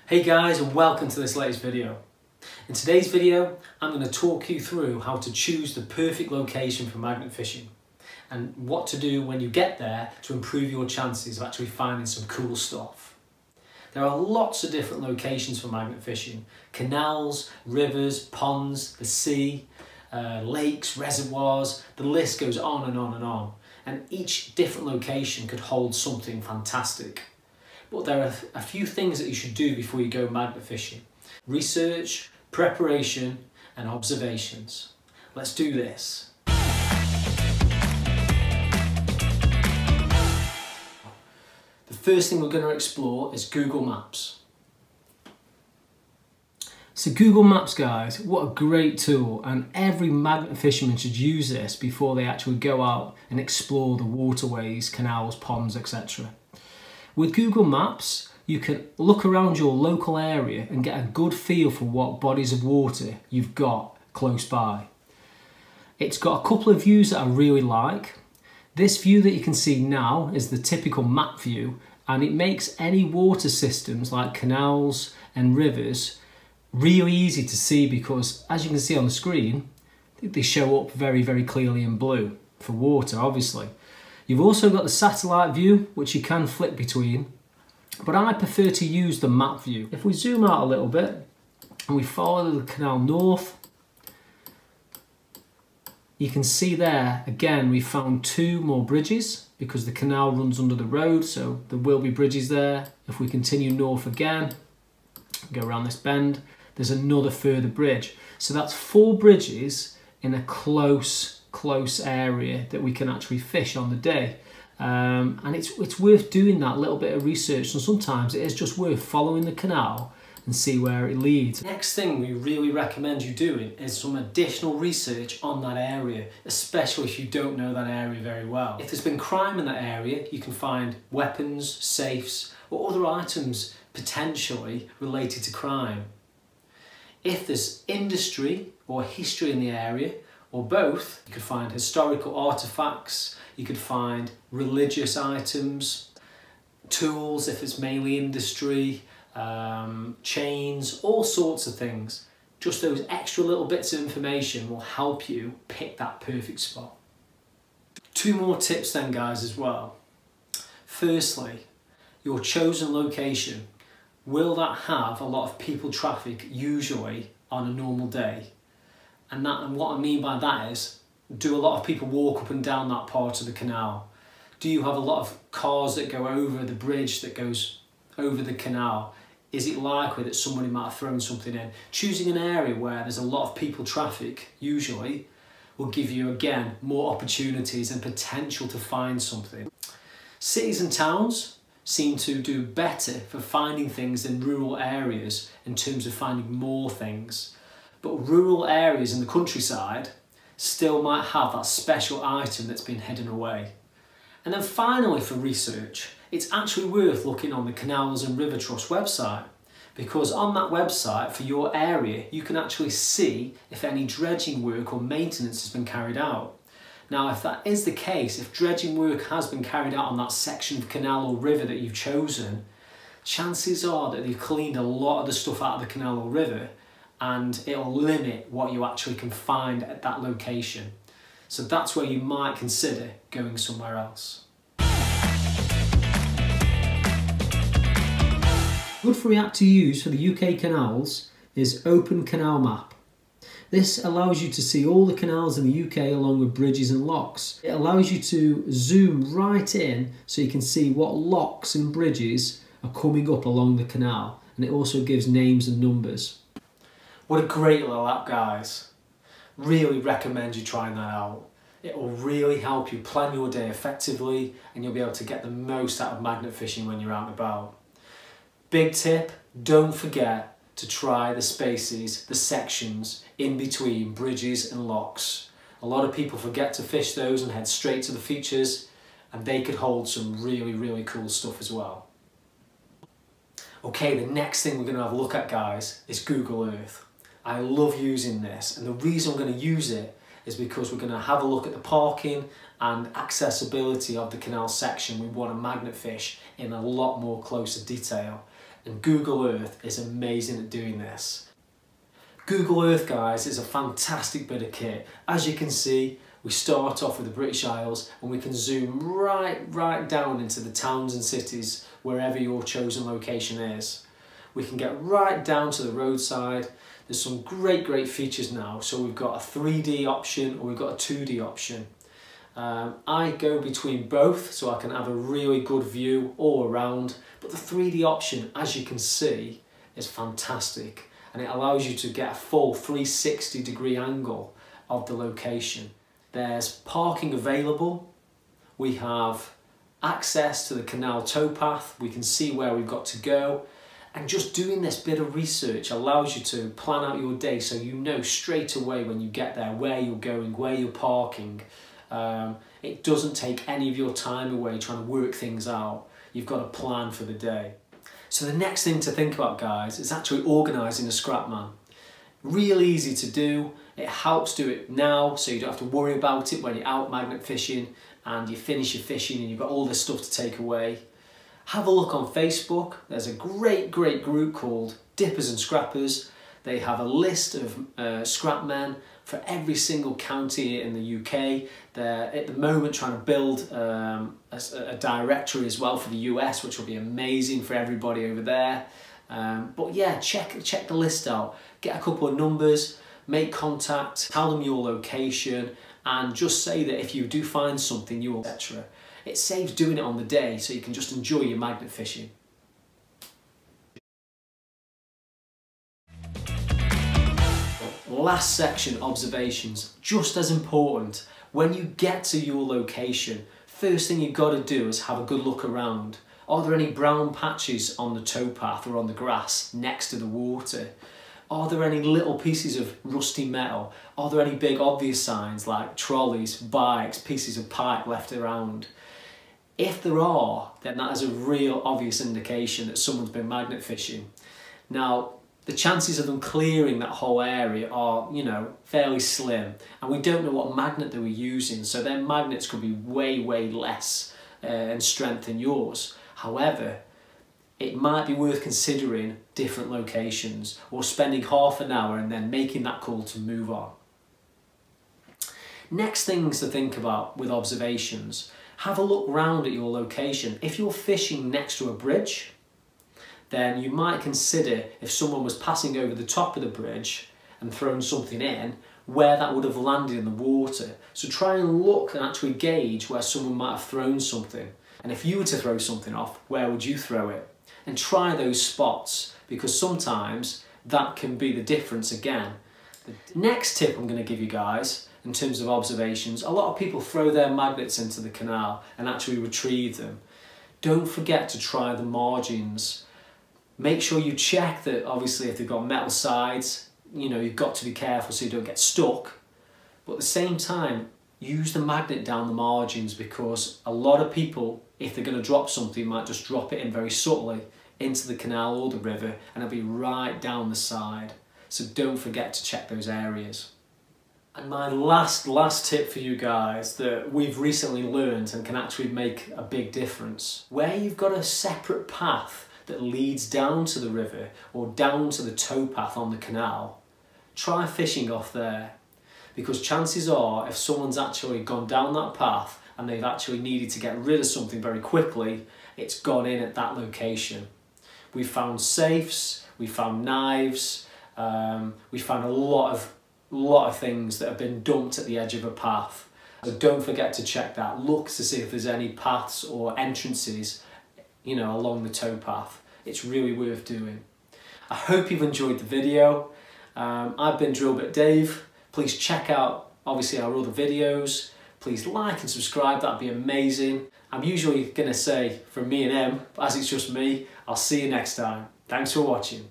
Hey guys, and welcome to this latest video. In today's video, I'm going to talk you through how to choose the perfect location for magnet fishing and what to do when you get there to improve your chances of actually finding some cool stuff. There are lots of different locations for magnet fishing: canals, rivers, ponds, the sea, lakes, reservoirs. The list goes on and on and on, and each different location could hold something fantastic. But there are a few things that you should do before you go magnet fishing: research, preparation, and observations. Let's do this. The first thing we're going to explore is Google Maps. So Google Maps, guys, what a great tool, and every magnet fisherman should use this before they actually go out and explore the waterways, canals, ponds, etc. With Google Maps, you can look around your local area and get a good feel for what bodies of water you've got close by. It's got a couple of views that I really like. This view that you can see now is the typical map view, and it makes any water systems like canals and rivers really easy to see because, as you can see on the screen, they show up very, very clearly in blue for water, obviously. You've also got the satellite view, which you can flick between, but I prefer to use the map view. If we zoom out a little bit and we follow the canal north, you can see there, again, we found two more bridges because the canal runs under the road, so there will be bridges there. If we continue north again, go around this bend, there's another further bridge. So that's 4 bridges in a close area that we can actually fish on the day. And it's worth doing that little bit of research, and sometimes it is just worth following the canal and see where it leads. Next thing we really recommend you doing is some additional research on that area, especially if you don't know that area very well. If there's been crime in that area, you can find weapons, safes, or other items potentially related to crime. If there's industry or history in the area, or both, you could find historical artifacts, you could find religious items, tools if it's mainly industry, chains, all sorts of things. Just those extra little bits of information will help you pick that perfect spot. 2 more tips then, guys, as well. Firstly, your chosen location. Will that have a lot of people traffic usually on a normal day? And what I mean by that is, do a lot of people walk up and down that part of the canal? Do you have a lot of cars that go over the bridge that goes over the canal? Is it likely that somebody might have thrown something in? Choosing an area where there's a lot of people traffic usually will give you, again, more opportunities and potential to find something. Cities and towns seem to do better for finding things than rural areas in terms of finding more things. But rural areas in the countryside still might have that special item that's been hidden away. And then finally, for research, it's actually worth looking on the Canals and River Trust website, because on that website for your area you can actually see if any dredging work or maintenance has been carried out. Now, if that is the case, if dredging work has been carried out on that section of canal or river that you've chosen, chances are that they've cleaned a lot of the stuff out of the canal or river, and it'll limit what you actually can find at that location. So that's where you might consider going somewhere else. Good free app to use for the UK canals is Open Canal Map. This allows you to see all the canals in the UK along with bridges and locks. It allows you to zoom right in so you can see what locks and bridges are coming up along the canal, and it also gives names and numbers. What a great little app, guys. Really recommend you trying that out. It will really help you plan your day effectively, and you'll be able to get the most out of magnet fishing when you're out and about. Big tip, don't forget to try the spaces, the sections in between bridges and locks. A lot of people forget to fish those and head straight to the features, and they could hold some really, really cool stuff as well. Okay, the next thing we're going to have a look at, guys, is Google Earth. I love using this, and the reason we're going to use it is because we're going to have a look at the parking and accessibility of the canal section. We want to magnet fish in a lot more closer detail. and Google Earth is amazing at doing this. Google Earth, guys, is a fantastic bit of kit. As you can see, we start off with the British Isles and we can zoom right down into the towns and cities wherever your chosen location is. We can get right down to the roadside. There's some great features now. So we've got a 3D option or we've got a 2D option. I go between both so I can have a really good view all around, but the 3D option, as you can see, is fantastic and it allows you to get a full 360-degree angle of the location. There's parking available, we have access to the canal towpath, we can see where we've got to go, and just doing this bit of research allows you to plan out your day so you know straight away when you get there where you're going, where you're parking. It doesn't take any of your time away trying to work things out. You've got a plan for the day. So the next thing to think about, guys, is actually organising a Scrapman. Real easy to do. It helps do it now so you don't have to worry about it when you're out magnet fishing and you finish your fishing and you've got all this stuff to take away. Have a look on Facebook. There's a great group called Dippers and Scrappers. They have a list of scrapmen for every single county in the UK. They're at the moment trying to build a directory as well for the US, which will be amazing for everybody over there. But yeah, check the list out. Get a couple of numbers, make contact, tell them your location, and just say that if you do find something, you will, etc. It saves doing it on the day, so you can just enjoy your magnet fishing. Last section, observations, just as important. When you get to your location, first thing you've got to do is have a good look around. Are there any brown patches on the towpath or on the grass next to the water? Are there any little pieces of rusty metal? Are there any big obvious signs like trolleys, bikes, pieces of pipe left around? If there are, then that is a real obvious indication that someone's been magnet fishing. Now, the chances of them clearing that whole area are, you know, fairly slim, and we don't know what magnet they were using, so their magnets could be way less in strength than yours. However, it might be worth considering different locations or spending half an hour and then making that call to move on. Next things to think about with observations, have a look round at your location. If you're fishing next to a bridge, then you might consider if someone was passing over the top of the bridge and thrown something in, where that would have landed in the water. So try and look and actually gauge where someone might have thrown something. And if you were to throw something off, where would you throw it? And try those spots, because sometimes that can be the difference again. The next tip I'm going to give you guys, in terms of observations, a lot of people throw their magnets into the canal and actually retrieve them. Don't forget to try the margins. Make sure you check that, obviously, if they've got metal sides, you know, you've got to be careful so you don't get stuck. But at the same time, use the magnet down the margins, because a lot of people, if they're going to drop something, might just drop it in very subtly into the canal or the river, and it'll be right down the side. So don't forget to check those areas. And my last tip for you guys that we've recently learned and can actually make a big difference. Where you've got a separate path that leads down to the river or down to the towpath on the canal, try fishing off there, because chances are if someone's actually gone down that path and they've actually needed to get rid of something very quickly, it's gone in at that location. We found safes, we found knives, we found a lot of things that have been dumped at the edge of a path. So don't forget to check that. Look to see if there's any paths or entrances, you know, along the towpath. It's really worth doing. I hope you've enjoyed the video. I've been Drillbit Dave. Please check out, obviously, our other videos. Please like and subscribe, that'd be amazing. I'm usually gonna say from me and em, but as it's just me, I'll see you next time. Thanks for watching.